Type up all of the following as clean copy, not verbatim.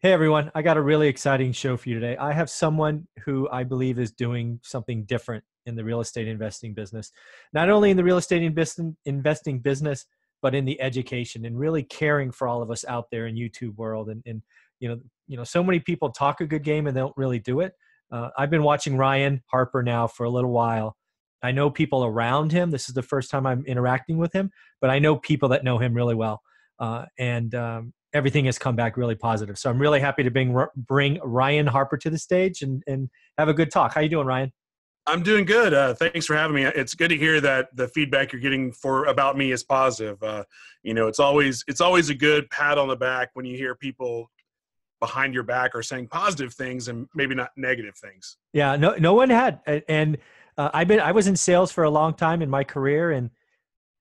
Hey everyone, I got a really exciting show for you today. I have someone who I believe is doing something different in the real estate investing business. Not only in the real estate investing business, but in the education and really caring for all of us out there in YouTube world. And so many people talk a good game and they don't really do it. I've been watching Ryan Harper now for a little while. I know people around him. This is the first time I'm interacting with him, but I know people that know him really well. And everything has come back really positive. So I'm really happy to bring Ryan Harper to the stage and have a good talk. How you doing, Ryan? I'm doing good. Thanks for having me. It's good to hear that the feedback you're getting about me is positive. It's always a good pat on the back when you hear people behind your back are saying positive things and maybe not negative things. Yeah, no one had. And I was in sales for a long time in my career, and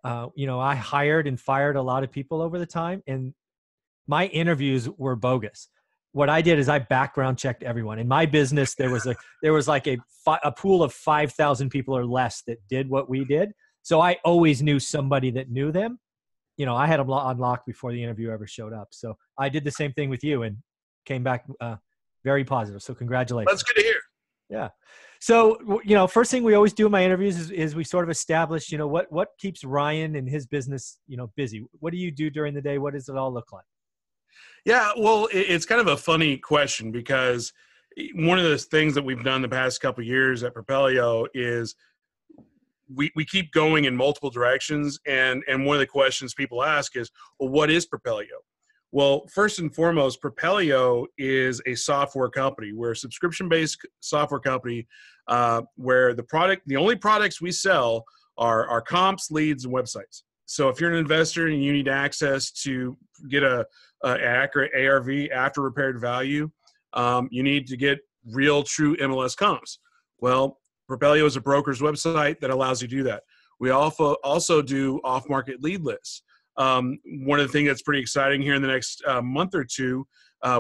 I hired and fired a lot of people over the time, and my interviews were bogus. What I did is I background checked everyone. In my business, there was like a pool of 5,000 people or less that did what we did. So I always knew somebody that knew them. I had them on lock before the interview ever showed up. So I did the same thing with you and came back very positive. So congratulations. That's good to hear. Yeah. So, first thing we always do in my interviews is we sort of establish, what keeps Ryan and his business, busy. What do you do during the day? What does it all look like? Yeah, well, it's kind of a funny question because one of the things that we've done the past couple of years at Propelio is we keep going in multiple directions. And one of the questions people ask is, well, what is Propelio? Well, first and foremost, Propelio is a software company. We're a subscription-based software company where the only products we sell are comps, leads, and websites. So if you're an investor and you need access to get an accurate ARV, after repaired value, you need to get real, true MLS comps. Well, Propelio is a broker's website that allows you to do that. We also do off-market lead lists. One of the things that's pretty exciting here in the next month or two,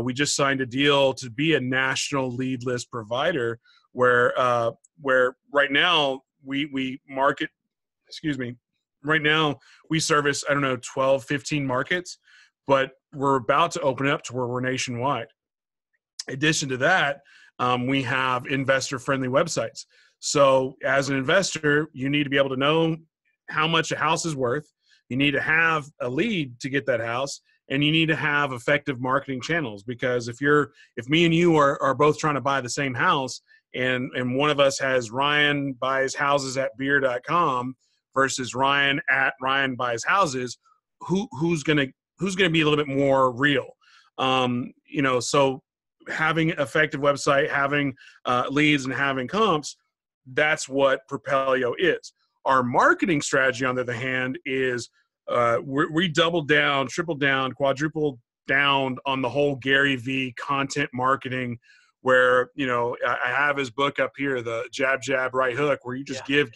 we just signed a deal to be a national lead list provider where right now we market, right now we service, 12, 15 markets, but we're about to open up to where we're nationwide. In addition to that, we have investor-friendly websites. So as an investor, you need to be able to know how much a house is worth. You need to have a lead to get that house, and you need to have effective marketing channels, because if me and you are both trying to buy the same house, and one of us has Ryan buys houses at beer.com versus Ryan at Ryan buys houses, who's going to be a little bit more real? So having an effective website, having leads, and having comps, that's what Propelio is. Our marketing strategy, on the other hand, is we doubled down, tripled down, quadrupled down on the whole Gary V content marketing, where, I have his book up here, the Jab, Jab, Right Hook, where you just give.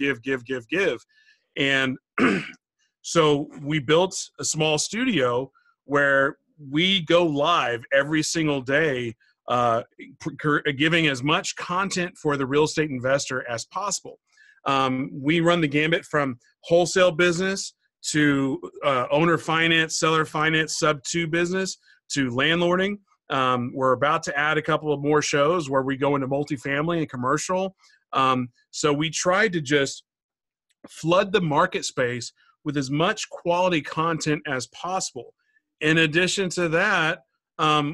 And so we built a small studio where we go live every single day, giving as much content for the real estate investor as possible. We run the gambit from wholesale business to owner finance, seller finance, sub-2 business to landlording. We're about to add a couple of more shows where we go into multifamily and commercial. So we tried to just flood the market space with as much quality content as possible. In addition to that,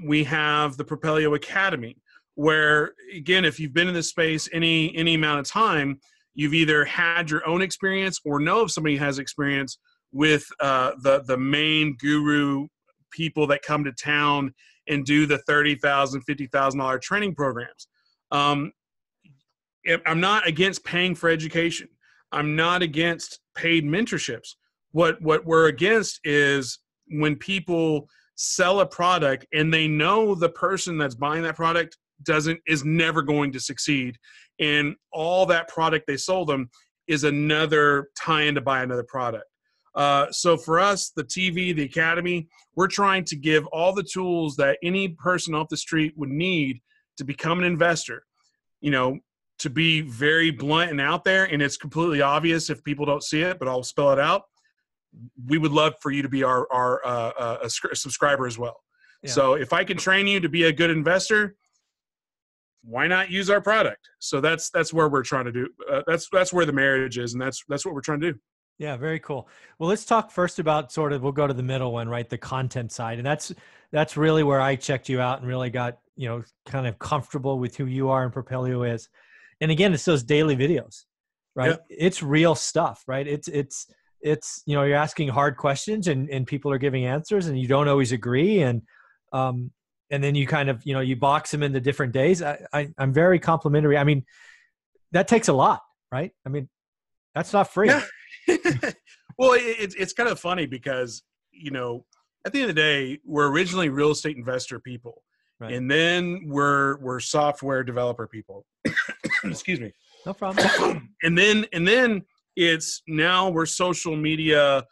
we have the Propelio Academy, where, again, if you've been in this space any amount of time, you've either had your own experience or know if somebody has experience with the main guru people that come to town and do the $30,000, $50,000 training programs. I'm not against paying for education. I'm not against paid mentorships. What we're against is when people sell a product and they know the person that's buying that product is never going to succeed, and all that product they sold them is another tie-in to buy another product. So for us, the TV, the Academy, we're trying to give all the tools that any person off the street would need to become an investor. To be very blunt and out there, and it's completely obvious if people don't see it, but I'll spell it out. We would love for you to be our subscriber as well. Yeah. So if I can train you to be a good investor, why not use our product? So that's where we're trying to do. That's where the marriage is, and that's what we're trying to do. Yeah, very cool. Well, let's talk first about sort of, we'll go to the middle one, right? The content side. And that's really where I checked you out and really got, kind of comfortable with who you are and Propelio is. And again, it's those daily videos, Yeah. right? It's real stuff, right? It's, you're asking hard questions and people are giving answers and you don't always agree. And then you kind of, you box them into different days. I'm very complimentary. I mean, that takes a lot, right? I mean, that's not free. Yeah. Well, it's kind of funny because, at the end of the day, we're originally real estate investor people. Right. And then we're software developer people. Excuse me. No problem. and then it's now we're social media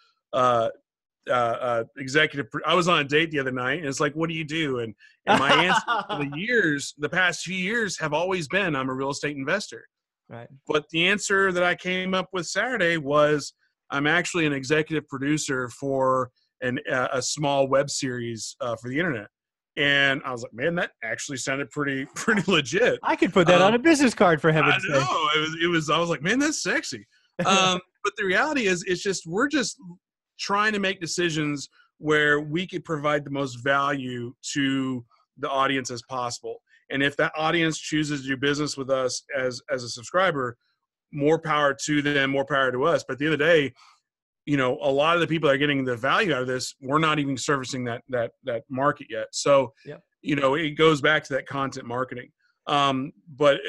executive. I was on a date the other night and it's like, what do you do? And my answer for the past few years have always been, I'm a real estate investor. Right. But the answer that I came up with Saturday was, I'm actually an executive producer for a small web series for the internet. And I was like, man, that actually sounded pretty legit. I could put that on a business card, for heaven's sake. I know. I was like, man, that's sexy. But the reality is, we're just trying to make decisions where we could provide the most value to the audience as possible. And if that audience chooses to do business with us as a subscriber, more power to them, more power to us. But at the end of the day, a lot of the people that are getting the value out of this, we're not even servicing that market yet. So, yep. It goes back to that content marketing. But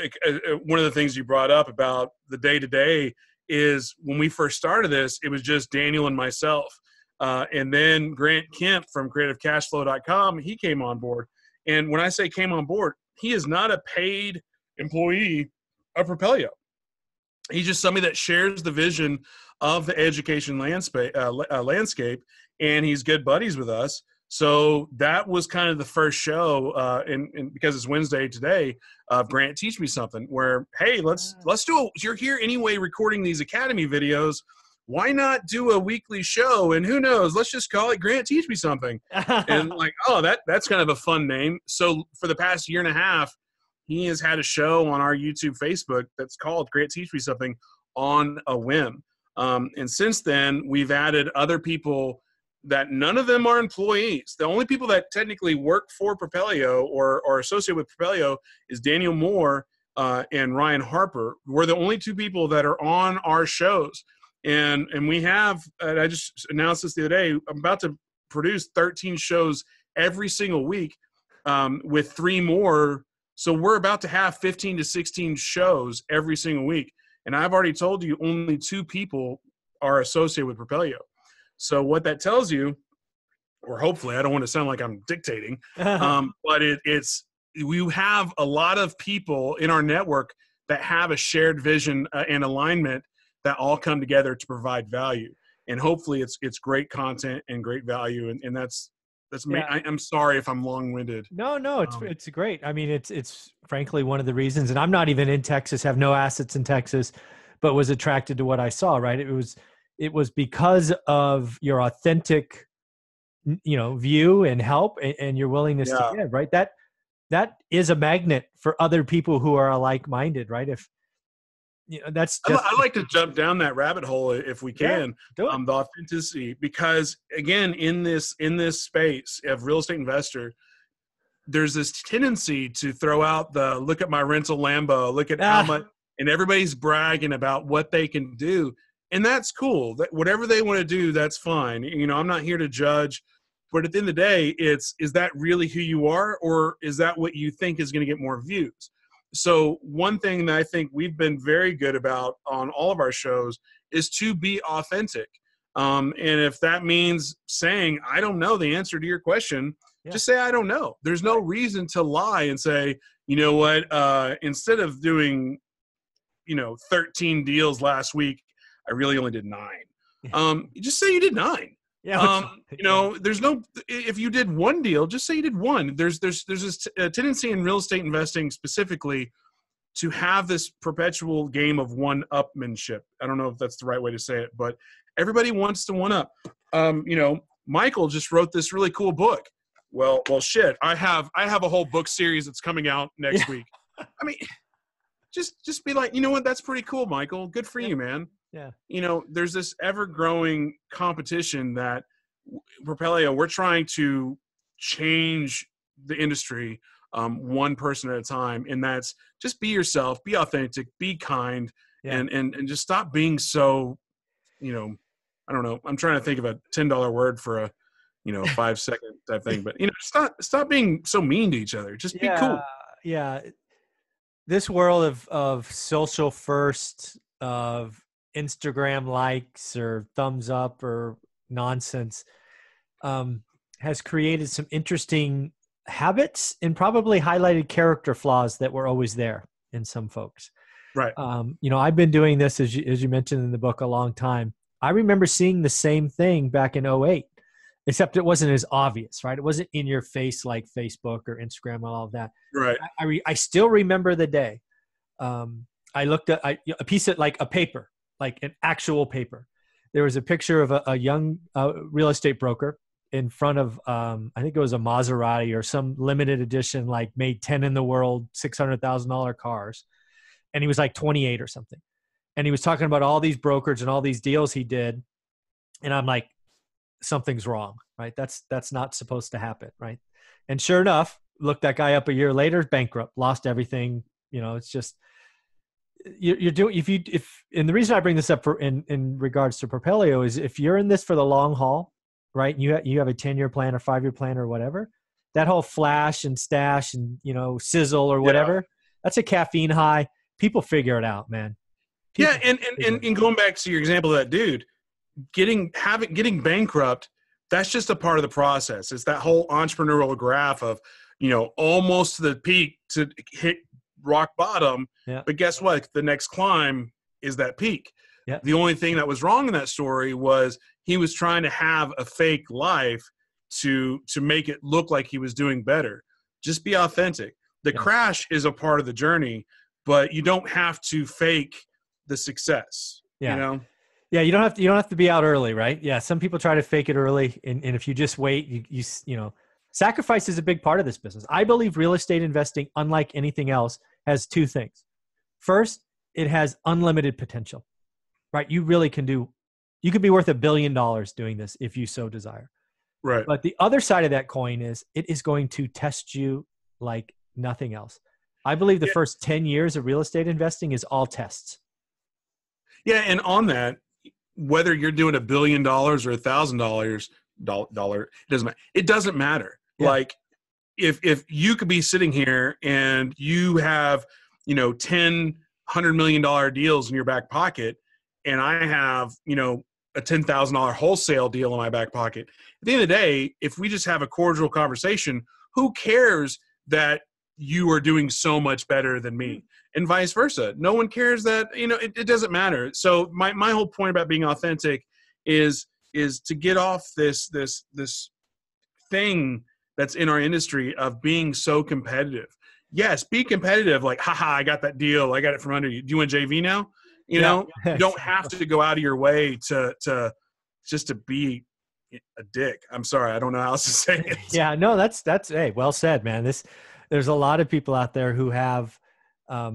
one of the things you brought up about the day-to-day is when we first started this, it was just Daniel and myself. And then Grant Kemp from creativecashflow.com, he came on board. And when I say came on board, he is not a paid employee of Propelio. He's just somebody that shares the vision of the education landscape, and he's good buddies with us. So that was kind of the first show, and because it's Wednesday today, Grant Teach Me Something, where, hey, let's do you're here anyway recording these Academy videos. Why not do a weekly show? And who knows, let's just call it Grant Teach Me Something. And like, oh, that's kind of a fun name. So for the past year and a half, he has had a show on our YouTube, Facebook that's called Grant Teach Me Something on a whim. And since then, we've added other people that none of them are employees. The only people that technically work for Propelio or are associated with Propelio is Daniel Moore and Ryan Harper. We're the only two people that are on our shows. And we have, I just announced this the other day, I'm about to produce 13 shows every single week with 3 more. So we're about to have 15 to 16 shows every single week. And I've already told you only 2 people are associated with Propelio. So what that tells you, or hopefully, I don't want to sound like I'm dictating, but we have a lot of people in our network that have a shared vision and alignment that all come together to provide value. And hopefully it's great content and great value. And that's me. I'm sorry if I'm long-winded. No, it's great. I mean, it's frankly one of the reasons, and I'm not even in Texas, have no assets in Texas, but was attracted to what I saw, right? It was because of your authentic, view and help and your willingness to give, right? That is a magnet for other people who are like-minded, right? If that's just, I'd like to jump down that rabbit hole if we can. The authenticity, because again, in this space of real estate investor, there's this tendency to throw out the look at my rental Lambo, look at how much, and everybody's bragging about what they can do. And that's cool. That whatever they want to do, that's fine. I'm not here to judge, but at the end of the day, is that really who you are, or is that what you think is going to get more views? So one thing that I think we've been very good about on all of our shows is to be authentic. And if that means saying, I don't know the answer to your question, just say, I don't know. There's no reason to lie and say, you know what, instead of doing, 13 deals last week, I really only did 9. You just say you did 9. There's no, if you did 1 deal, just say you did 1. There's this tendency in real estate investing specifically to have this perpetual game of one-upmanship. I don't know if that's the right way to say it, but everybody wants to one up. Michael just wrote this really cool book. well, shit. I have a whole book series that's coming out next week. I mean, just be like, you know what? That's pretty cool, Michael. Good for you, man. Yeah. You know, there's this ever-growing competition that Propelio, we're trying to change the industry one person at a time, and that's just be yourself, be authentic, be kind, and just stop being so, you know, I don't know. I'm trying to think of a $10 word for a, 5-second type thing, but stop being so mean to each other. Just be cool. Yeah. This world of social first, of Instagram likes or thumbs up or nonsense, has created some interesting habits and probably highlighted character flaws that were always there in some folks. Right. I've been doing this, as you mentioned in the book, a long time. I remember seeing the same thing back in 2008, except it wasn't as obvious, right? It wasn't in your face like Facebook or Instagram and all of that. Right. I still remember the day. I looked at a piece of, like, a paper, like an actual paper. There was a picture of a young real estate broker in front of, I think it was a Maserati or some limited edition, like made 10 in the world, $600,000 cars. And he was like 28 or something. And he was talking about all these brokers and all these deals he did. And I'm like, something's wrong, right? That's not supposed to happen, right? And sure enough, look that guy up a year later, bankrupt, lost everything. It's just, you're doing, and the reason I bring this up in regards to Propelio is, if you're in this for the long haul, right? And you have a 10-year plan or 5-year plan or whatever, that whole flash and stash and, sizzle or whatever, that's a caffeine high. People figure it out, man. And going back to your example of that dude, getting bankrupt, that's just a part of the process. It's that whole entrepreneurial graph of, almost to the peak to hit rock bottom. Yeah. But guess what? The next climb is that peak. Yeah. The only thing that was wrong in that story was he was trying to have a fake life to make it look like he was doing better. Just be authentic. The crash is a part of the journey, but you don't have to fake the success. Yeah. Yeah, you don't have to be out early, right? Yeah, some people try to fake it early, and if you just wait, you sacrifice is a big part of this business. I believe real estate investing, unlike anything else, has two things. First, it has unlimited potential, right? You really can you could be worth $1 billion doing this if you so desire. Right. But the other side of that coin is, it is going to test you like nothing else. I believe the first 10 years of real estate investing is all tests. Yeah, and on that, whether you're doing $1 billion or $1,000 it doesn't matter. Yeah. Like, if you could be sitting here and you have, 10 $100 million deals in your back pocket, and I have, a $10,000 wholesale deal in my back pocket. At the end of the day, if we just have a cordial conversation, who cares that you are doing so much better than me? And vice versa. No one cares that, it doesn't matter. So my whole point about being authentic is to get off this thing that's in our industry of being so competitive. Yes, be competitive. Like, haha, I got that deal. I got it from under you. Do you want JV now? You don't have to go out of your way to just to be a dick. I'm sorry. I don't know how else to say it. Yeah, no, that's, hey, well said, man. There's a lot of people out there who have, a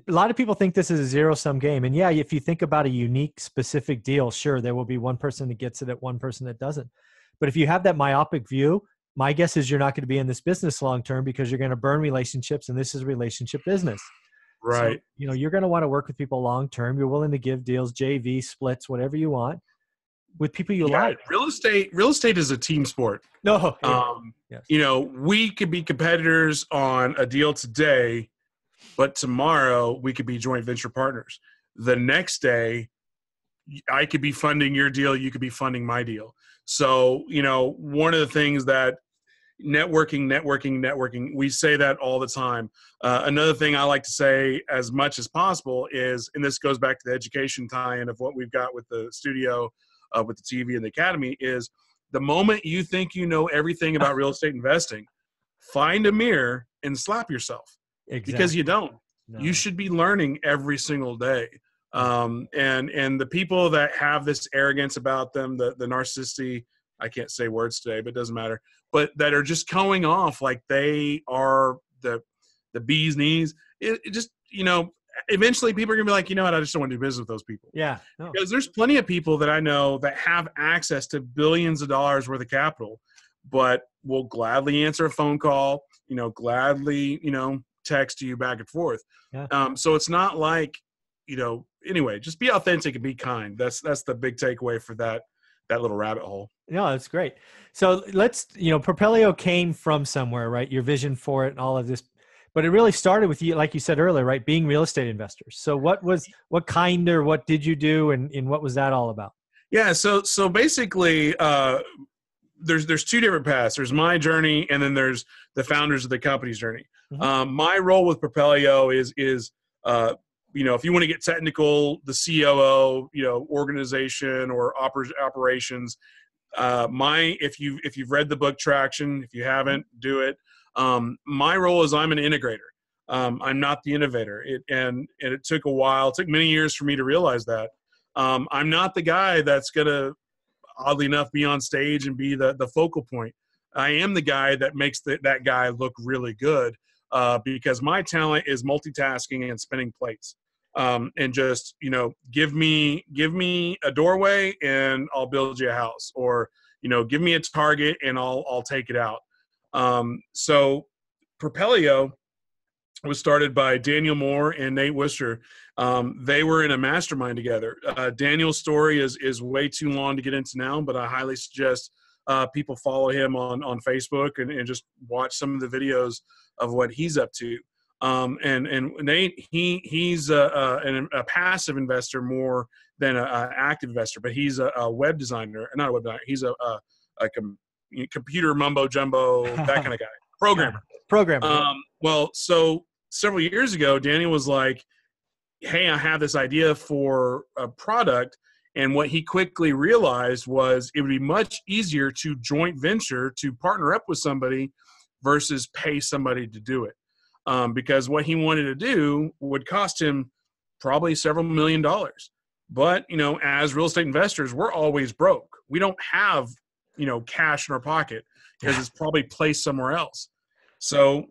lot of people think this is a zero-sum game. And yeah, if you think about a unique, specific deal, sure, there will be one person that gets it and one person that doesn't. But if you have that myopic view, my guess is you're not going to be in this business long-term, because you're going to burn relationships, and this is relationship business. Right. So, you're going to want to work with people long-term. You're willing to give deals, JV, splits, whatever you want, with people you like. Real estate is a team sport. No. Yes. We could be competitors on a deal today, but tomorrow we could be joint venture partners. The next day, I could be funding your deal. You could be funding my deal. So, one of the things that networking, we say that all the time. Another thing I like to say as much as possible is, and this goes back to the education tie-in of what we've got with the studio, with the TV and the academy, is the moment you think you know everything about real estate investing, find a mirror and slap yourself. Exactly. Because you don't. No. You should be learning every single day. And the people that have this arrogance about them, the narcissistic, I can't say words today, but it doesn't matter. but that are just going off like they are the bee's knees. It just, eventually people are going to be like, you know what, I just don't want to do business with those people. Yeah. No. Because there's plenty of people that I know that have access to billions of dollars worth of capital, but will gladly answer a phone call, gladly, text you back and forth. Yeah. So it's not like, anyway, just be authentic and be kind. That's the big takeaway for that little rabbit hole. No, that's great. So let's, Propelio came from somewhere, right? Your vision for it and all of this, but it really started with you, like you said earlier, right? Being real estate investors. So what did you do, and what was that all about? Yeah. So basically, there's two different paths. There's my journey, and then there's the founders of the company's journey. Mm-hmm. My role with Propelio is if you want to get technical, the COO, organization or operations. If you've read the book Traction, if you haven't, do it. My role is I'm an integrator. I'm not the innovator. It took a while. It took many years for me to realize that. I'm not the guy that's going to, oddly enough, be on stage and be the focal point. I am the guy that makes that guy look really good, because my talent is multitasking and spinning plates. And just, give me a doorway and I'll build you a house, or, give me a target and I'll take it out. So Propelio was started by Daniel Moore and Nate Worcester. They were in a mastermind together. Daniel's story is way too long to get into now, but I highly suggest people follow him on Facebook and just watch some of the videos of what he's up to. And Nate, he's a passive investor more than an active investor, but he's a web designer, not a web designer. He's a computer mumbo jumbo, that kind of guy, programmer. Well, so several years ago, Daniel was like, hey, I have this idea for a product. And what he quickly realized was it would be much easier to joint venture, to partner up with somebody versus pay somebody to do it. Because what he wanted to do would cost him probably several $1 million. But, as real estate investors, we're always broke. We don't have, cash in our pocket because it's probably placed somewhere else. So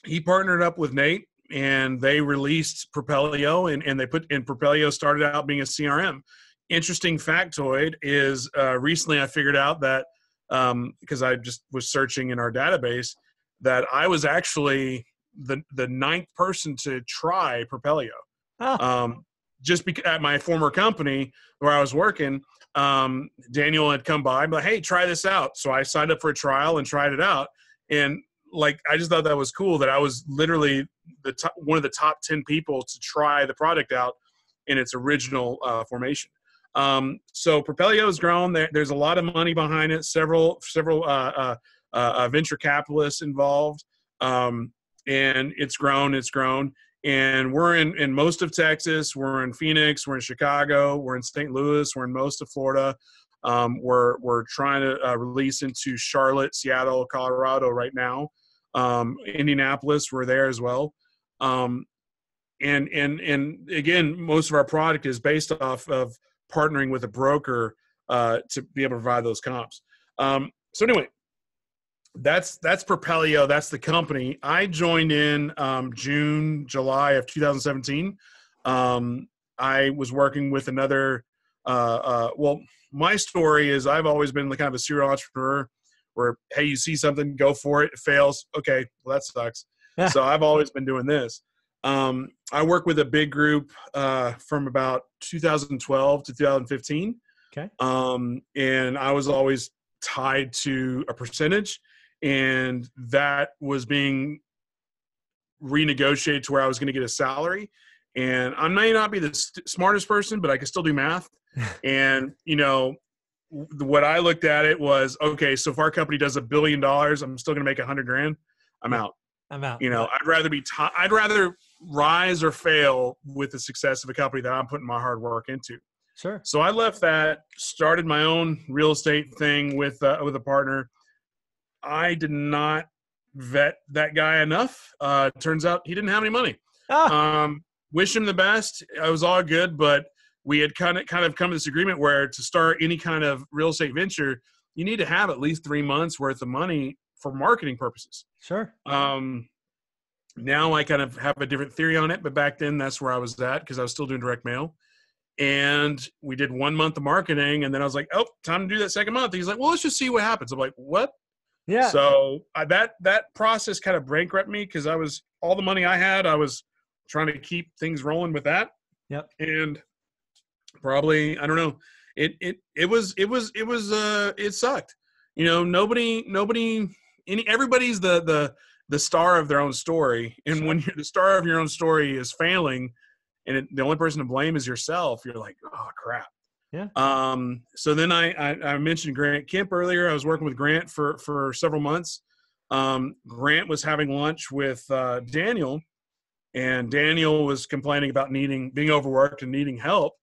he partnered up with Nate and they released Propelio, and Propelio started out being a CRM. Interesting factoid is recently I figured out that because I just was searching in our database that I was actually the ninth person to try Propelio. Just because at my former company where I was working, Daniel had come by and be like, hey, try this out. So I signed up for a trial and tried it out. And I just thought that was cool that I was literally one of the top 10 people to try the product out in its original formation. So Propelio has grown. There's a lot of money behind it. Several venture capitalists involved. And it's grown. And we're in most of Texas. We're in Phoenix. We're in Chicago. We're in St. Louis. We're in most of Florida. We're trying to release into Charlotte, Seattle, Colorado right now. Indianapolis, we're there as well. And again, most of our product is based off of partnering with a broker to be able to provide those comps. So anyway, that's Propelio. That's the company. I joined in July of 2017. I was working with another. My story is I've always been kind of a serial entrepreneur, where hey, you see something, go for it. It fails, okay, well that sucks. So I've always been doing this. I work with a big group from about 2012 to 2015. Okay. And I was always tied to a percentage, and that was being renegotiated to where I was going to get a salary. And I may not be the smartest person, but I can still do math. And, what I looked at it was, okay, so if our company does $1 billion, I'm still going to make $100,000. I'm out. I'd rather rise or fail with the success of a company that I'm putting my hard work into. Sure. So I left that, started my own real estate thing with a partner. I did not vet that guy enough. Turns out he didn't have any money. Wish him the best. It was all good, but we had kind of come to this agreement where to start any kind of real estate venture, you need to have at least 3 months worth of money for marketing purposes. Sure. Now I kind of have a different theory on it, but back then that's where I was at because I was still doing direct mail. And we did 1 month of marketing, and then I was like, oh, time to do that second month. He's like, well, let's just see what happens. I'm like, what? Yeah. So that process kind of bankrupted me because all the money I had, I was trying to keep things rolling with that. Yep. And probably, I don't know, it sucked. Everybody's the star of their own story. And Sure. when the star of your own story is failing and the only person to blame is yourself, you're like, oh crap. Yeah. So then I mentioned Grant Kemp earlier. I was working with Grant for several months. Grant was having lunch with Daniel, and Daniel was complaining about being overworked and needing help.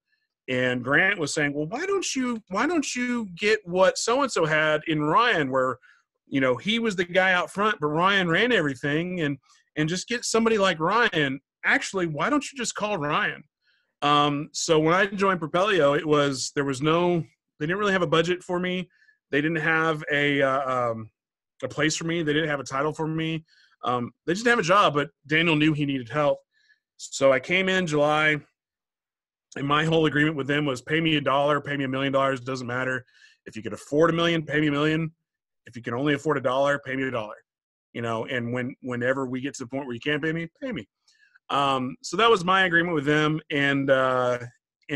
And Grant was saying, well, why don't you get what so-and-so had in Ryan, where, he was the guy out front, but Ryan ran everything, and just get somebody like Ryan. Actually, why don't you just call Ryan? So when I joined Propelio, they didn't really have a budget for me. They didn't have a place for me. They didn't have a title for me. They just didn't have a job, but Daniel knew he needed help. So I came in July, and my whole agreement with them was pay me $1, pay me $1 million. It doesn't matter. If you could afford $1 million, pay me $1 million. If you can only afford $1, pay me $1. And whenever we get to the point where you can't pay me, pay me. So that was my agreement with them. And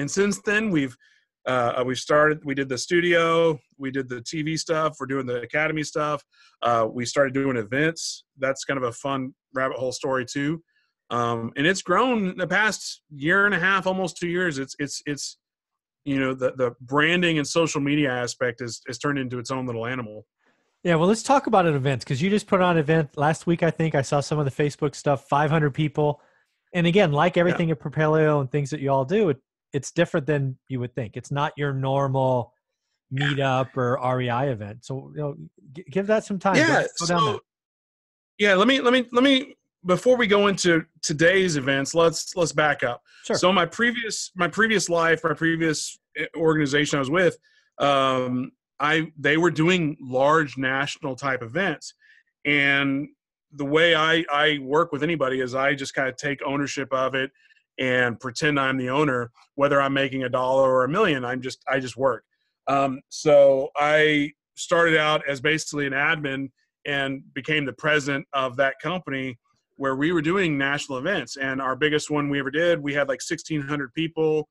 since then we did the studio, we did the TV stuff, we're doing the academy stuff. We started doing events. That's kind of a fun rabbit hole story too. And it's grown in the past year and a half, almost 2 years. It's the branding and social media aspect has turned into its own little animal. Yeah, well, let's talk about an event, because you just put on an event last week. I think I saw some of the Facebook stuff, 500 people. And again, like everything at Propelio and things that you all do, it's different than you would think. It's not your normal meetup or REI event. So, give that some time. Yeah. Let me, before we go into today's events, let's back up. Sure. So my previous life, my previous organization I was with, they were doing large national type events. And the way I work with anybody is I just kind of take ownership of it and pretend I'm the owner, whether I'm making $1 or $1 million. I just work. So I started out as basically an admin and became the president of that company where we were doing national events. And our biggest one we ever did, we had like 1,600 people.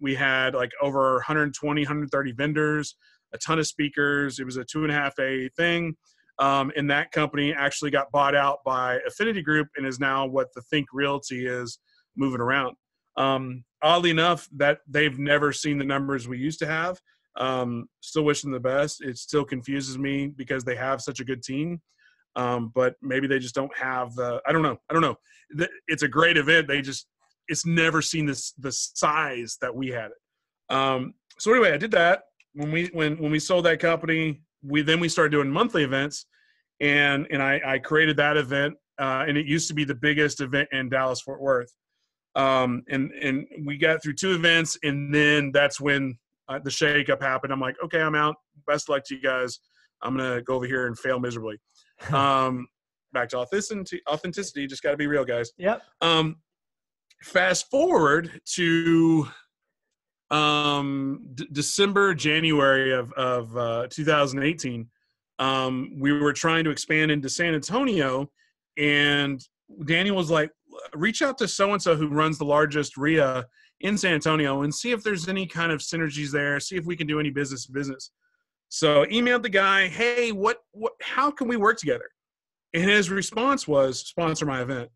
We had like over 120, 130 vendors, a ton of speakers. It was a 2.5-day thing. And that company actually got bought out by Affinity Group and is now what the Think Realty is moving around. Oddly enough, that they've never seen the numbers we used to have. Still wish them the best. It still confuses me because they have such a good team. But maybe they just don't have I don't know. It's a great event. It's never seen the size that we had it. So anyway, I did that. When we sold that company, we started doing monthly events, and I created that event, and it used to be the biggest event in Dallas Fort Worth. And we got through 2 events, and then that's when the shakeup happened. I'm like, okay, I'm out. Best of luck to you guys. I'm gonna go over here and fail miserably. Back to authenticity. Just got to be real, guys. Yep. Fast forward to December, January of 2018. We were trying to expand into San Antonio, and Daniel was like, reach out to so-and-so who runs the largest RIA in San Antonio and see if there's any kind of synergies there, see if we can do any business. So emailed the guy, hey, how can we work together? And his response was, sponsor my event.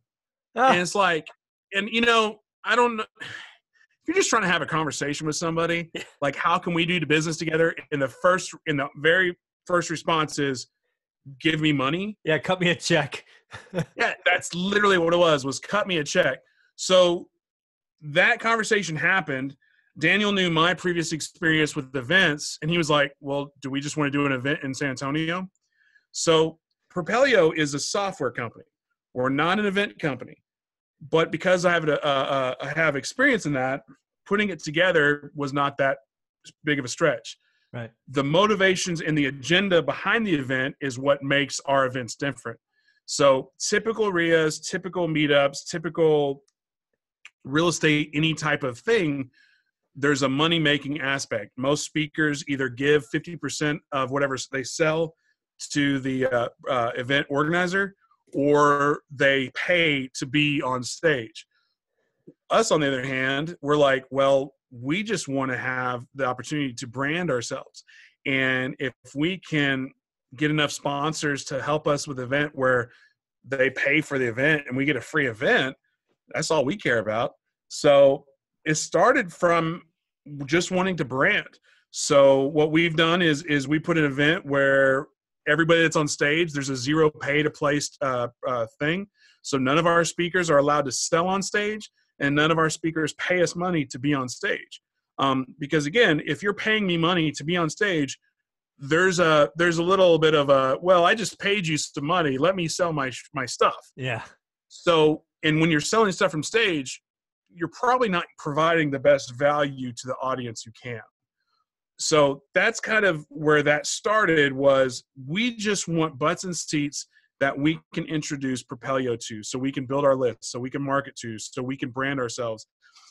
And it's like, and I don't know. If you're just trying to have a conversation with somebody, like, how can we do the business together? In the very first response is, give me money. Yeah, cut me a check. Yeah, that's literally what it was cut me a check. So that conversation happened. Daniel knew my previous experience with events, and he was like, well, do we just want to do an event in San Antonio? So Propelio is a software company. We're not an event company. But because I have experience in that, putting it together was not that big of a stretch. Right. The motivations and the agenda behind the event is what makes our events different. So typical RIAs, typical meetups, typical real estate, any type of thing, there's a money-making aspect. Most speakers either give 50% of whatever they sell to the event organizer, or they pay to be on stage. Us, on the other hand, we're like, well, we just want to have the opportunity to brand ourselves. And if we can get enough sponsors to help us with the event where they pay for the event and we get a free event, that's all we care about. So it started from just wanting to brand. So what we've done is we put an event where everybody that's on stage, there's a zero pay to place thing. So none of our speakers are allowed to sell on stage, and none of our speakers pay us money to be on stage. Because again, if you're paying me money to be on stage, there's a little bit of a, well, I just paid you some money, let me sell my stuff. Yeah. So, and when you're selling stuff from stage, you're probably not providing the best value to the audience you can. So that's kind of where that started, was we just want butts and seats that we can introduce Propelio to, so we can build our list, so we can market to, so we can brand ourselves.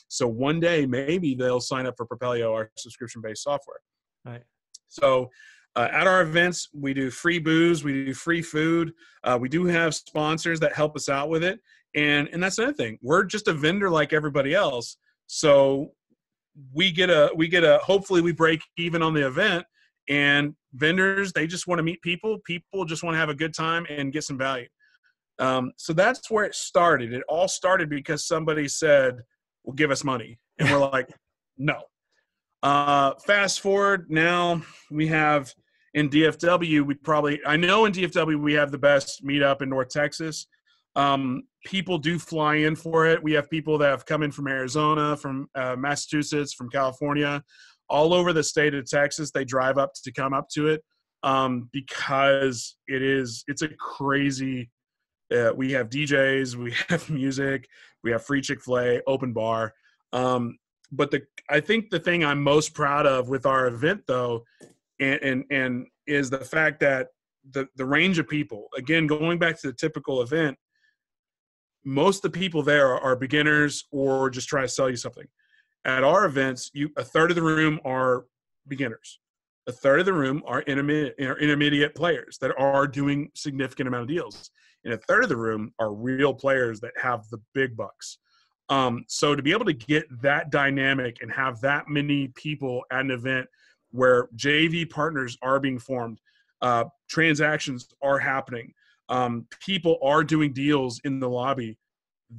So one day, maybe they'll sign up for Propelio, our subscription-based software. Right. So at our events, we do free booze, we do free food. We do have sponsors that help us out with it. And that's another thing. We're just a vendor like everybody else. So we get a, hopefully we break even on the event, and vendors, they just want to meet people. People just want to have a good time and get some value. So that's where it started. It all started because somebody said, well, give us money. And we're like, no. Fast forward, now we have in DFW, I know in DFW we have the best meetup in North Texas. People do fly in for it. We have people that have come in from Arizona, from Massachusetts, from California, all over the state of Texas. They drive up to come up to it because it's a crazy, we have DJs, we have music, we have free Chick-fil-A, open bar. But I think the thing I'm most proud of with our event, though, and is the fact that the range of people, again, going back to the typical event, most of the people there are beginners or just try to sell you something. At our events, a third of the room are beginners. A third of the room are intermediate players that are doing significant amount of deals. And a third of the room are real players that have the big bucks. So to be able to get that dynamic and have that many people at an event where JV partners are being formed, transactions are happening, people are doing deals in the lobby,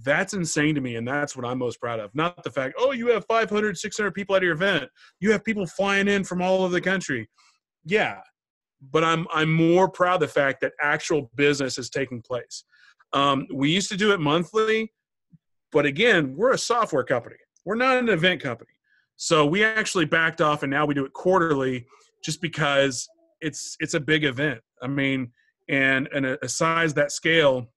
that's insane to me. And that's what I'm most proud of. Not the fact, oh, you have 500, 600 people at your event. You have people flying in from all over the country. Yeah. But I'm more proud of the fact that actual business is taking place. We used to do it monthly, but again, we're a software company. We're not an event company. So we actually backed off, and now we do it quarterly just because it's a big event. I mean, and a size that scale,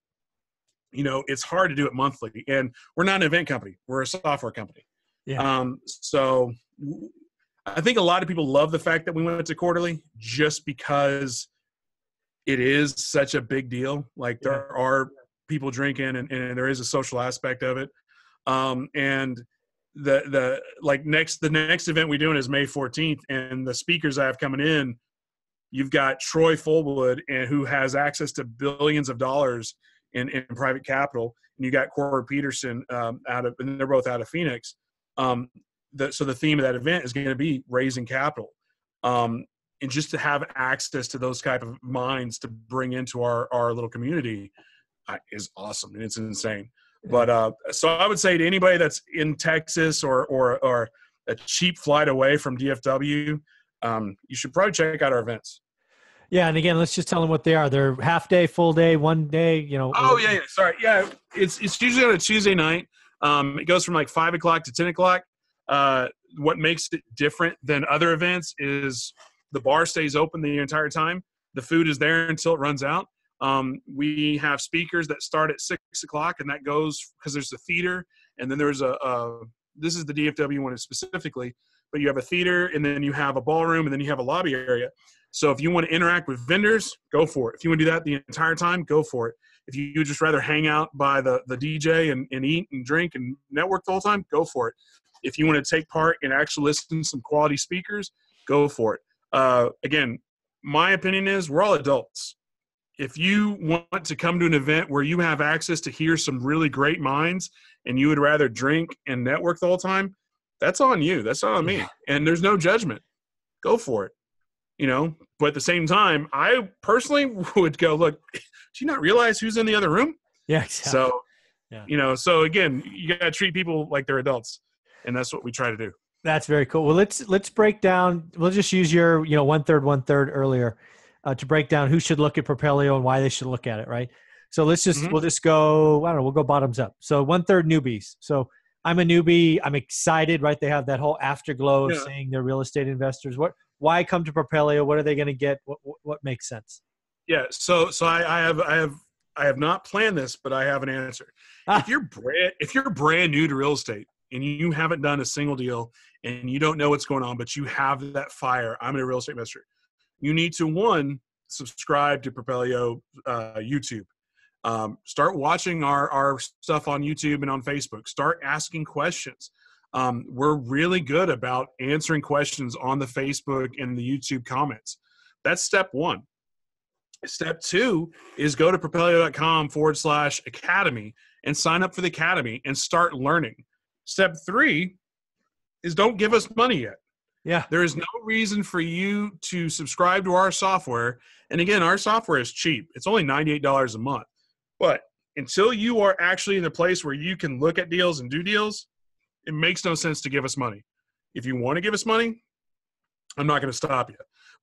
it's hard to do it monthly. And we're not an event company. We're a software company. Yeah. So I think a lot of people love the fact that we went to quarterly just because it is such a big deal. Like there are people drinking and there is a social aspect of it. And the next event we're doing is May 14th, and the speakers I have coming in, you've got Troy Fullwood, who has access to billions of dollars in private capital, and you got Corey Peterson and they're both out of Phoenix. So the theme of that event is going to be raising capital, and just to have access to those type of minds to bring into our little community is awesome, and it's insane. But so I would say to anybody that's in Texas or a cheap flight away from DFW, you should probably check out our events. Yeah, and again, let's just tell them what they are. They're half day, full day, one day. Oh yeah. Sorry, yeah. It's usually on a Tuesday night. It goes from like 5 o'clock to 10 o'clock. What makes it different than other events is the bar stays open the entire time. The food is there until it runs out. We have speakers that start at 6 o'clock, and that goes because there's a theater, and then there's this is the DFW one specifically. but you have a theater, and then you have a ballroom, and then you have a lobby area. So if you want to interact with vendors, go for it. If you want to do that the entire time, go for it. If you would just rather hang out by the DJ and eat and drink and network the whole time, go for it. If you want to take part and actually listen to some quality speakers, go for it. Again, my opinion is we're all adults. If you want to come to an event where you have access to hear some really great minds and you would rather drink and network the whole time, that's on you. That's not on me. And there's no judgment. Go for it. But at the same time, I personally would go, look, do you not realize who's in the other room? Yeah, exactly. So, yeah. So again, you got to treat people like they're adults, and that's what we try to do. That's very cool. Well, let's break down. We'll just use your, 1/3 earlier to break down who should look at Propelio and why they should look at it. Right. So we'll just go, I don't know, we'll go bottoms up. So 1/3 newbies. So I'm a newbie. I'm excited, right? They have that whole afterglow of saying they're real estate investors. Why come to Propelio? What are they going to get? What makes sense? Yeah. So I have not planned this, but I have an answer. If you're brand new to real estate and you haven't done a single deal and you don't know what's going on, but you have that fire, I'm a real estate investor. You need to, one, subscribe to Propelio YouTube. Start watching our stuff on YouTube and on Facebook. Start asking questions. We're really good about answering questions on the Facebook and the YouTube comments. That's step one. Step two is go to propelio.com/academy and sign up for the academy and start learning. Step three is don't give us money yet. Yeah. There is no reason for you to subscribe to our software. And again, our software is cheap. It's only $98 a month. But until you are actually in the place where you can look at deals and do deals, it makes no sense to give us money. If you want to give us money, I'm not going to stop you.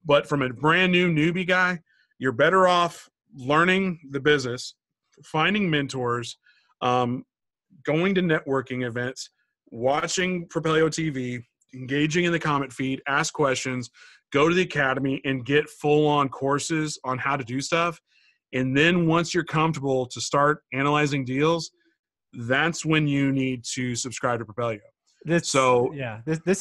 But from a brand new newbie guy, you're better off learning the business, finding mentors, going to networking events, watching Propelio TV, engaging in the comment feed, ask questions, go to the academy and get full-on courses on how to do stuff. And then once you're comfortable to start analyzing deals, that's when you need to subscribe to Propelio. This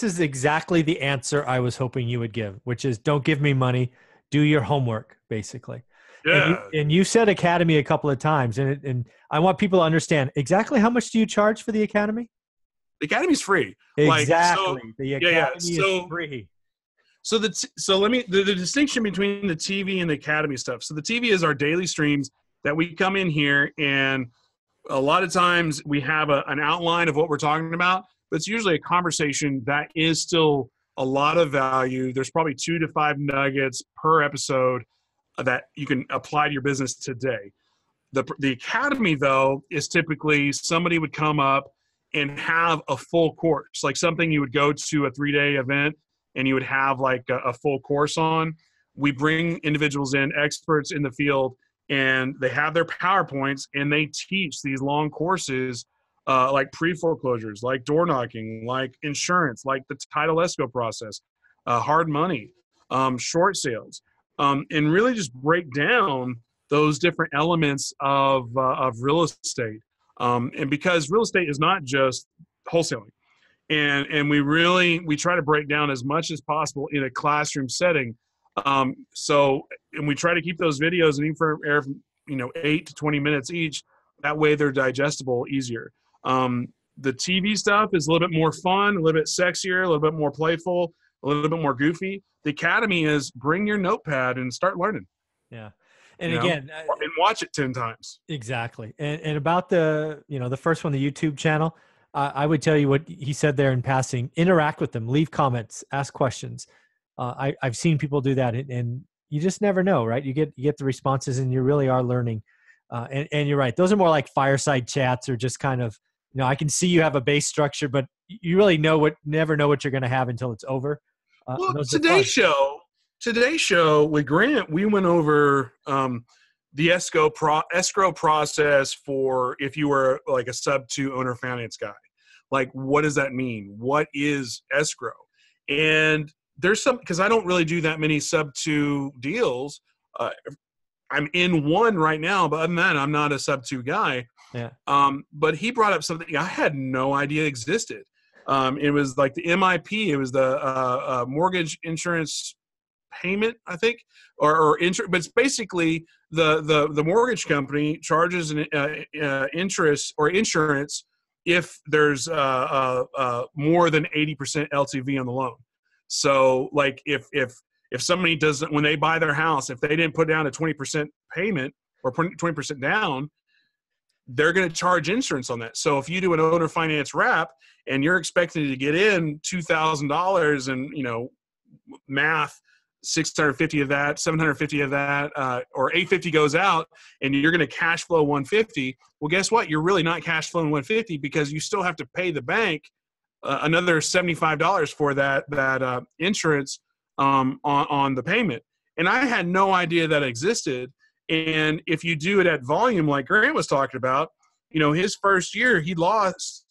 is exactly the answer I was hoping you would give, which is don't give me money, do your homework, basically. Yeah. And you said academy a couple of times, and I want people to understand exactly how much do you charge for the academy? The academy's free. Exactly. The academy is free. So the distinction between the TV and the academy stuff. So the TV is our daily streams that we come in here, and a lot of times we have an outline of what we're talking about, but it's usually a conversation that is still a lot of value. There's probably 2 to 5 nuggets per episode that you can apply to your business today. The academy, though, is typically somebody would come up and have a full course, like something you would go to a 3-day event and you would have like a full course on. We bring individuals in, experts in the field, and they have their PowerPoints and they teach these long courses like pre-foreclosures, like door knocking, like insurance, like the title escrow process, hard money, short sales, and really just break down those different elements of real estate. And because real estate is not just wholesaling, and we try to break down as much as possible in a classroom setting. And we try to keep those videos anywhere from 8 to 20 minutes each. That way they're digestible easier. The TV stuff is a little bit more fun, a little bit sexier, a little bit more playful, a little bit more goofy. The academy is bring your notepad and start learning. Yeah. And again, and watch it 10 times. Exactly. And about the first one, the YouTube channel, I would tell you what he said there in passing: interact with them, leave comments, ask questions. I've seen people do that, and you just never know, right? You get the responses, and you really are learning. And you're right; those are more like fireside chats, or just kind of, I can see you have a base structure, but you really never know what you're going to have until it's over. Well, today's show with Grant, we went over the escrow process for if you were like a sub-2 owner finance guy. Like, what does that mean? What is escrow? And there's some, because I don't really do that many sub-2 deals. I'm in one right now, but other than that, I'm not a sub-2 guy. Yeah. But he brought up something I had no idea existed. It was like the MIP. It was the mortgage insurance payment, I think, or but it's basically the mortgage company charges an interest or insurance if there's more than 80% LTV on the loan. So like if somebody doesn't, when they buy their house, if they didn't put down a 20% payment or 20% down, they're going to charge insurance on that. So if you do an owner finance wrap and you're expecting to get in $2,000 and, math, 650 of that, 750 of that, or 850 goes out and you're going to cash flow 150. Well, guess what? You're really not cash flowing 150 because you still have to pay the bank another $75 for that insurance on the payment. And I had no idea that existed. And if you do it at volume, like Grant was talking about, his first year, he lost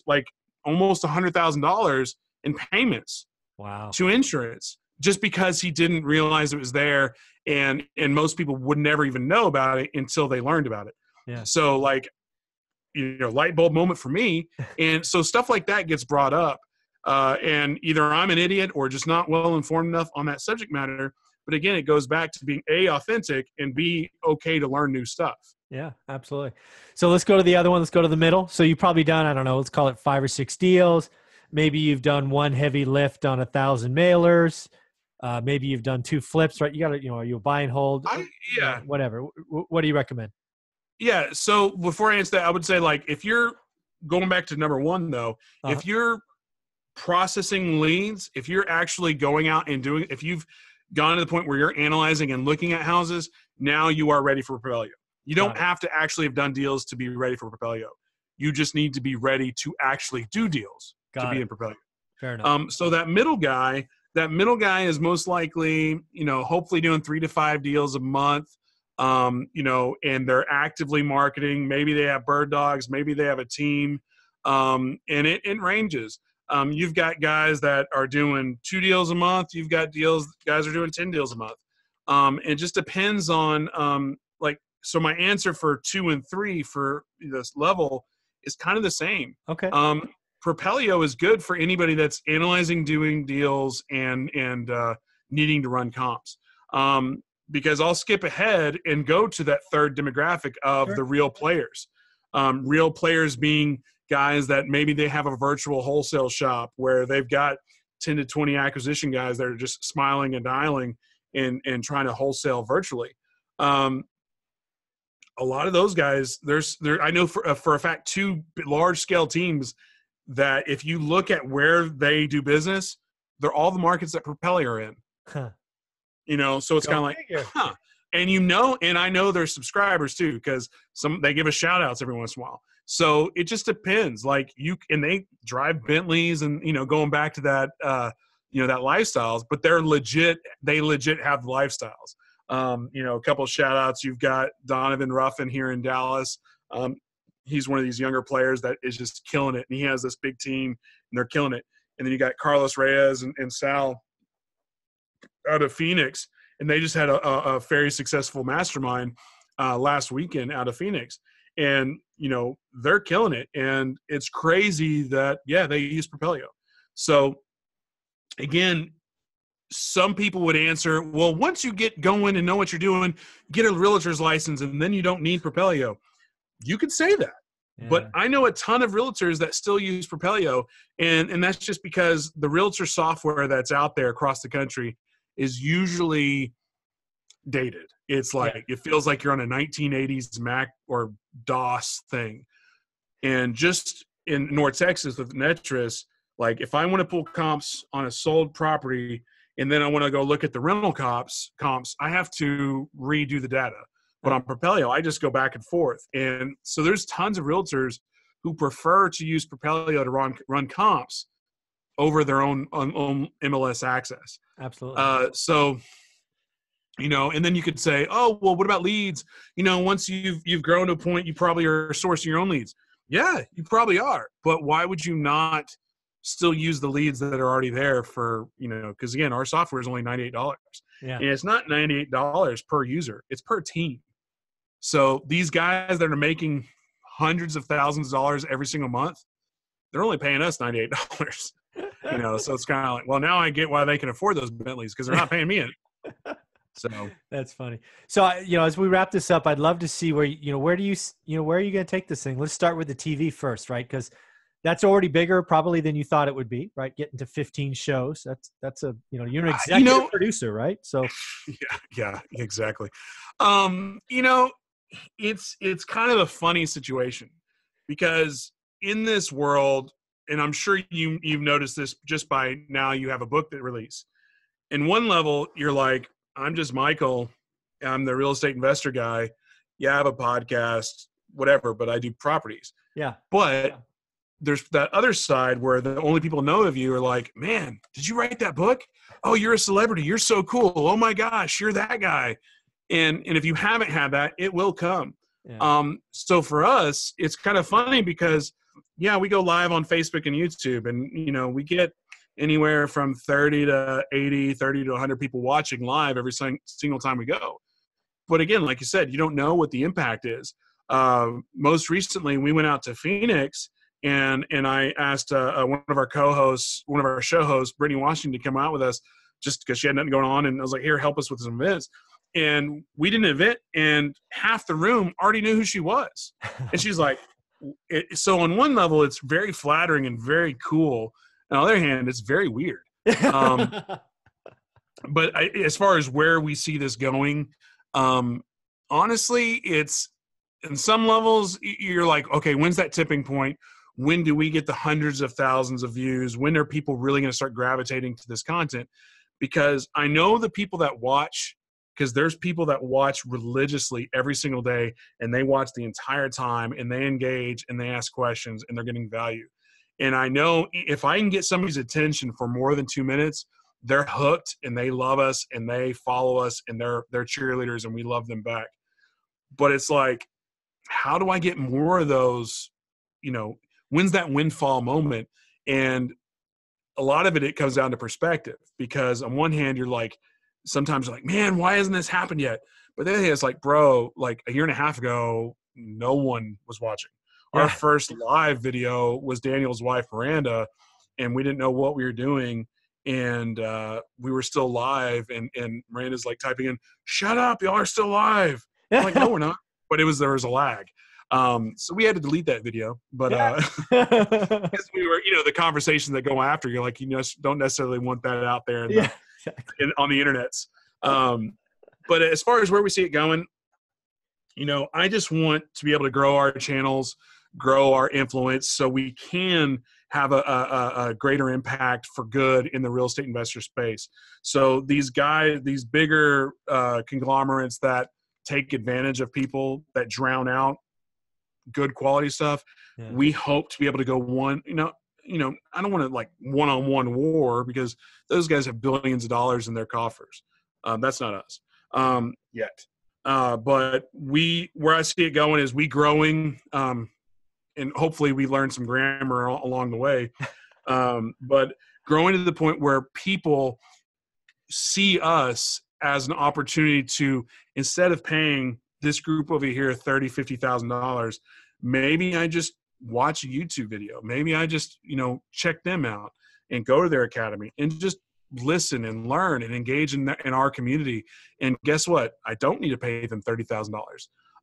like almost $100,000 in payments. Wow. To insurance, just because he didn't realize it was there. And most people would never even know about it until they learned about it. Yeah. So like, light bulb moment for me. And so stuff like that gets brought up. And either I'm an idiot or just not well informed enough on that subject matter. But again, it goes back to being A, authentic, and B, okay to learn new stuff. Yeah, absolutely. So let's go to the other one. Let's go to the middle. So you've probably done, I don't know, let's call it 5 or 6 deals. Maybe you've done one heavy lift on 1,000 mailers. Maybe you've done 2 flips, right? You got to, are you a buy and hold? Whatever. What do you recommend? Yeah. So before I answer that, I would say, like, if you're going back to number 1, though, if you're processing leads, if you're actually going out and doing, if you've gone to the point where you're analyzing and looking at houses, now you are ready for Propelio. You don't have to actually have done deals to be ready for Propelio. You just need to be ready to actually do deals to be in Propelio. Fair enough. So that middle guy is most likely, hopefully doing 3 to 5 deals a month, and they're actively marketing. Maybe they have bird dogs, maybe they have a team, and it ranges. You've got guys that are doing 2 deals a month. You've got guys are doing 10 deals a month. It just depends on, so my answer for 2 and 3 for this level is kind of the same. Okay. Propelio is good for anybody that's analyzing, doing deals, and needing to run comps. Because I'll skip ahead and go to that third demographic of the real players. Real players being guys that maybe they have a virtual wholesale shop where they've got 10 to 20 acquisition guys that are just smiling and dialing and trying to wholesale virtually. A lot of those guys, I know for a fact 2 large scale teams that if you look at where they do business, they're all the markets that Propelio are in. Huh. So it's kind of like, and I know their subscribers too, because they give us shout outs every once in a while. So it just depends. Like they drive Bentleys and, going back to that, that lifestyles, but they legit have the lifestyles. A couple of shout outs. You've got Donovan Ruffin here in Dallas. He's one of these younger players that is just killing it. And he has this big team and they're killing it. And then you got Carlos Reyes and Sal out of Phoenix. And they just had a very successful mastermind last weekend out of Phoenix. And, they're killing it. And it's crazy that, they use Propelio. So, again, some people would answer, well, once you get going and know what you're doing, get a realtor's license, and then you don't need Propelio. You could say that. Yeah. But I know a ton of realtors that still use Propelio, and that's just because the realtor software that's out there across the country is usually dated. It's like it feels like you're on a 1980s Mac or DOS thing. And just in North Texas with Netris, like if I want to pull comps on a sold property and then I want to go look at the rental comps, I have to redo the data. But on Propelio, I just go back and forth. And so there's tons of realtors who prefer to use Propelio to run comps over their own MLS access. Absolutely. So, and then you could say, oh, well, what about leads? Once you've grown to a point, you probably are sourcing your own leads. Yeah, you probably are. But why would you not still use the leads that are already there for, because again, our software is only $98. Yeah. And it's not $98 per user. It's per team. So these guys that are making hundreds of thousands of dollars every single month, they're only paying us $98. So it's kind of like, well, now I get why they can afford those Bentleys because they're not paying me it. So that's funny. So, as we wrap this up, I'd love to see where, where are you going to take this thing? Let's start with the TV first, right? Because that's already bigger probably than you thought it would be, right? Getting to 15 shows. That's you're an executive producer, right? So yeah, exactly. It's kind of a funny situation because in this world, and I'm sure you've noticed this just by now, you have a book that release. In one level, you're like, I'm just Michael. I'm the real estate investor guy. Yeah, I have a podcast, whatever, but I do properties. Yeah. But there's that other side where the only people know of you are like, man, did you write that book? Oh, you're a celebrity. You're so cool. Oh my gosh, you're that guy. And if you haven't had that, it will come. Yeah. So for us, it's kind of funny because, we go live on Facebook and YouTube, and, we get anywhere from 30 to 80, 30 to 100 people watching live every single time we go. But again, like you said, you don't know what the impact is. Most recently, we went out to Phoenix, and I asked one of our co-hosts, one of our show hosts, Brittany Washington, to come out with us just because she had nothing going on. And I was like, here, help us with some events. And we did an event, and half the room already knew who she was. And she's like, so on one level, it's very flattering and very cool. On the other hand, it's very weird. But as far as where we see this going, honestly, it's in some levels, you're like, okay, when's that tipping point? When do we get the hundreds of thousands of views? When are people really going to start gravitating to this content? Because I know the people that watch, because there's people that watch religiously every single day, and they watch the entire time, and they engage, and they ask questions, and they're getting value. And I know if I can get somebody's attention for more than 2 minutes, they're hooked, and they love us, and they follow us, and they're cheerleaders, and we love them back. But it's like, how do I get more of those? When's that windfall moment? And a lot of it comes down to perspective, because on one hand, sometimes you're like, man, why hasn't this happened yet? But then it's like, bro, like a year and a half ago, no one was watching. Our first live video was Daniel's wife, Miranda, and we didn't know what we were doing. And we were still live, and Miranda's like typing in, shut up, y'all are still live. I'm like, no, we're not. But there was a lag. So we had to delete that video. But because we were, the conversations that go after, you're like, don't necessarily want that out there on the internets. But as far as where we see it going, I just want to be able to grow our channels, grow our influence, so we can have a greater impact for good in the real estate investor space. So these guys, these bigger conglomerates that take advantage of people, that drown out good quality stuff, we hope to be able to go I don't want to like one-on-one war, because those guys have billions of dollars in their coffers. That's not us yet. But where I see it going is we growing, and hopefully we learn some grammar along the way. But growing to the point where people see us as an opportunity to, instead of paying this group over here $30,000, $50,000, maybe I just watch a YouTube video. Maybe I just, check them out and go to their academy and just listen and learn and engage in our community. And guess what? I don't need to pay them $30,000.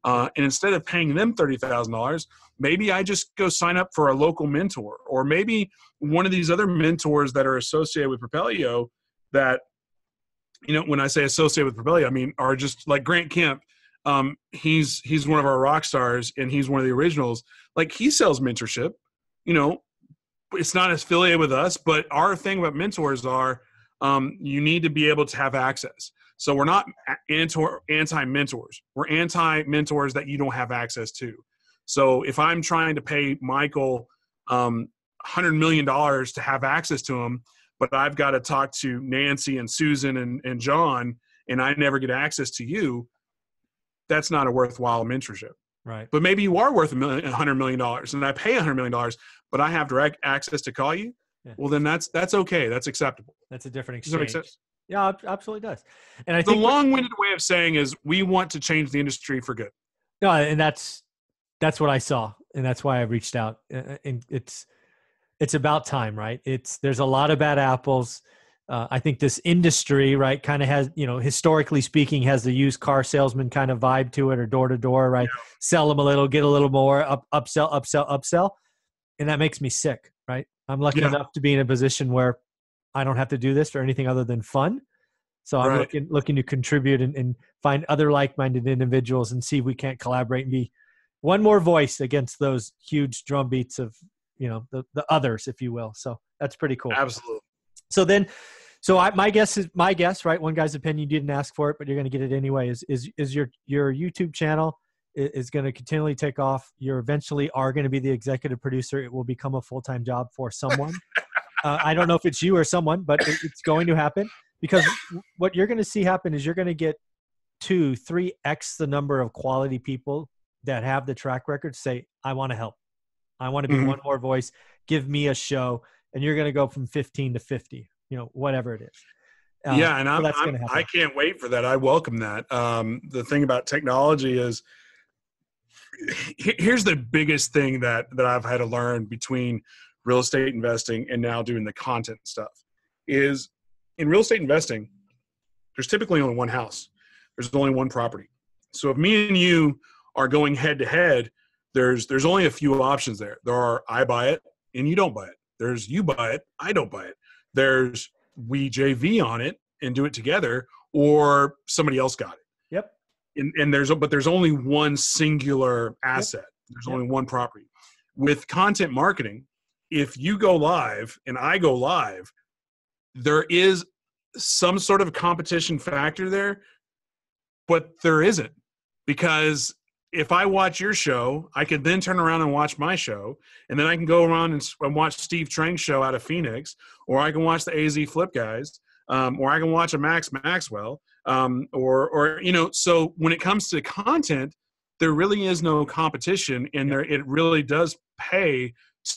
And instead of paying them $30,000, maybe I just go sign up for a local mentor, or maybe one of these other mentors that are associated with Propelio that, when I say associated with Propelio, I mean, are just like Grant Kemp. He's one of our rock stars, and he's one of the originals. Like, he sells mentorship, it's not affiliated with us, but our thing about mentors are, you need to be able to have access. So we're not anti-mentors. We're anti-mentors that you don't have access to. So if I'm trying to pay Michael $100 million to have access to him, but I've got to talk to Nancy and Susan and John, and I never get access to you, that's not a worthwhile mentorship. Right. But maybe you are worth $100 million, and I pay $100 million, but I have direct access to call you. Yeah. Well, then that's okay. That's acceptable. That's a different exchange. Does that make sense? Yeah, it absolutely does. And I think the long-winded way of saying is we want to change the industry for good. No, and that's what I saw, and that's why I reached out. And it's It's about time, right? There's a lot of bad apples. I think this industry, right, kind of has, historically speaking, has the used car salesman kind of vibe to it, or door to door, right? Sell them a little, get a little more, upsell, upsell, upsell, and that makes me sick, right? I'm lucky Yeah. enough to be in a position where I don't have to do this for anything other than fun. So I'm Right. looking to contribute and find other like-minded individuals and see if we can't collaborate and be one more voice against those huge drumbeats of, the others, if you will. So that's pretty cool. Absolutely. So then, my guess, right? One guy's opinion, you didn't ask for it, but you're going to get it anyway. Is your YouTube channel is going to continually take off. You eventually are going to be the executive producer. It will become a full-time job for someone. I don't know if it's you or someone, but it's going to happen, because what you're going to see happen is you're going to get 2, 3x the number of quality people that have the track record say, I want to help. I want to be one more voice. Give me a show. And you're going to go from 15 to 50, whatever it is. Yeah, and so that's going to happen. I can't wait for that. I welcome that. The thing about technology is, here's the biggest thing that I've had to learn between real estate investing and now doing the content stuff is, in real estate investing, there's typically only one house. There's only one property. So if me and you are going head to head, there's only a few options there. There are, I buy it and you don't buy it. There's you buy it, I don't buy it. There's we JV on it and do it together, or somebody else got it. Yep. And there's only one singular asset. Yep. There's only one property. With content marketing, if you go live and I go live, there is some sort of competition factor there, but there isn't, because if I watch your show, I could then turn around and watch my show, and then I can go around and watch Steve Trang's show out of Phoenix, or I can watch the AZ Flip guys, or I can watch a Max Maxwell, So when it comes to content, there really is no competition, and it really does pay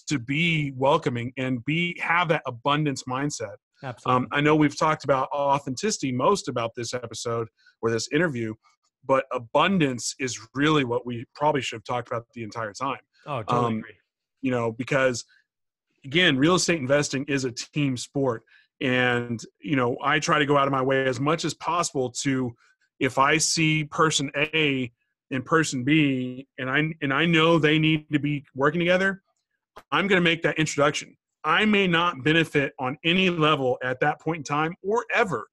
to be welcoming and have that abundance mindset. Absolutely. I know we've talked about authenticity most about this episode or this interview, but abundance is really what we probably should have talked about the entire time. Oh, totally agree. Because again, real estate investing is a team sport. And, I try to go out of my way as much as possible to, if I see person A and person B, and I know they need to be working together, I'm going to make that introduction. I may not benefit on any level at that point in time or ever,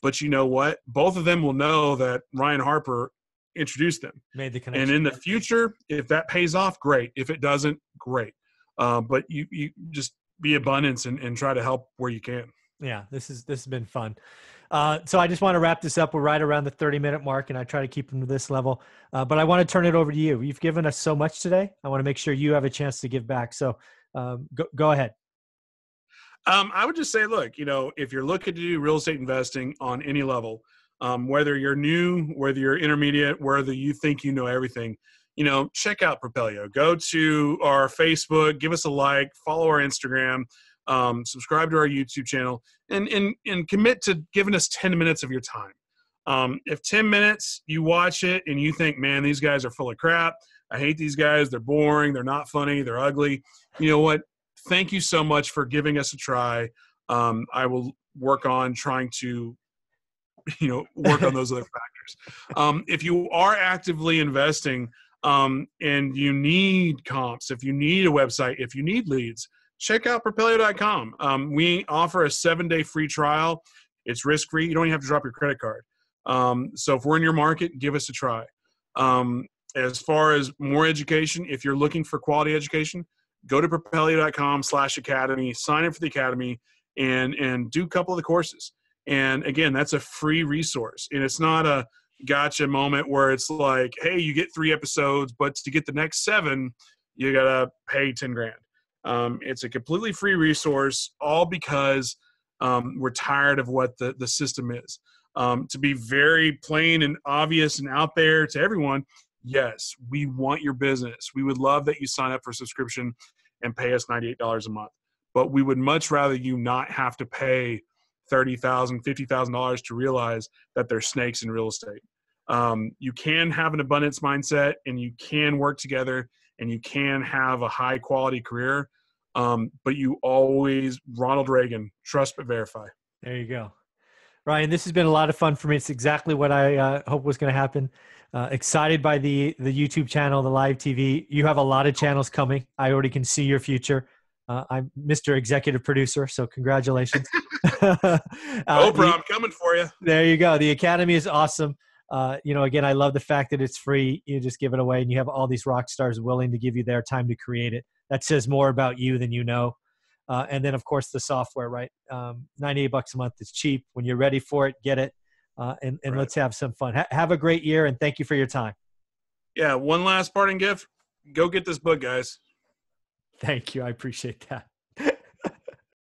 but you know what? Both of them will know that Ryan Harper introduced them. Made the connection. And in the future, if that pays off, great. If it doesn't, great. But you just be abundance and try to help where you can. Yeah, this has been fun. So I just want to wrap this up. We're right around the 30-minute mark, and I try to keep them to this level. But I want to turn it over to you. You've given us so much today. I want to make sure you have a chance to give back. So go ahead. I would just say, look, if you're looking to do real estate investing on any level, whether you're new, whether you're intermediate, whether you think you know everything, check out Propelio. Go to our Facebook, give us a like, follow our Instagram, subscribe to our YouTube channel, and commit to giving us 10 minutes of your time. If 10 minutes you watch it and you think, man, these guys are full of crap, I hate these guys, they're boring, they're not funny, they're ugly, you know what? Thank you so much for giving us a try. I will work on trying to, work on those other factors. If you are actively investing and you need comps, if you need a website, if you need leads, check out Propelio.com. We offer a 7-day free trial. It's risk-free. You don't even have to drop your credit card. So if we're in your market, give us a try. As far as more education, if you're looking for quality education, go to Propelio.com/academy, sign up for the academy, and do a couple of the courses. And again, that's a free resource. And it's not a gotcha moment where it's like, hey, you get 3 episodes, but to get the next 7, you got to pay 10 grand. It's a completely free resource, all because we're tired of what the system is. To be very plain and obvious and out there to everyone, yes, we want your business. We would love that you sign up for a subscription and pay us $98 a month. But we would much rather you not have to pay $30,000, $50,000 to realize that there's snakes in real estate. You can have an abundance mindset, and you can work together, and you can have a high quality career. But you always, Ronald Reagan, trust but verify. There you go. Ryan, this has been a lot of fun for me. It's exactly what I hope was going to happen. Excited by the YouTube channel, the live TV. You have a lot of channels coming. I already can see your future. I'm Mr. Executive Producer, so congratulations. Oprah, I'm coming for you. There you go. The Academy is awesome. Again, I love the fact that it's free. You just give it away, and you have all these rock stars willing to give you their time to create it. That says more about you than you know. And then, of course, the software, right? $98 a month is cheap. When you're ready for it, get it, and right. Let's have some fun. Have a great year, and thank you for your time. Yeah, one last parting gift. Go get this book, guys. Thank you. I appreciate that.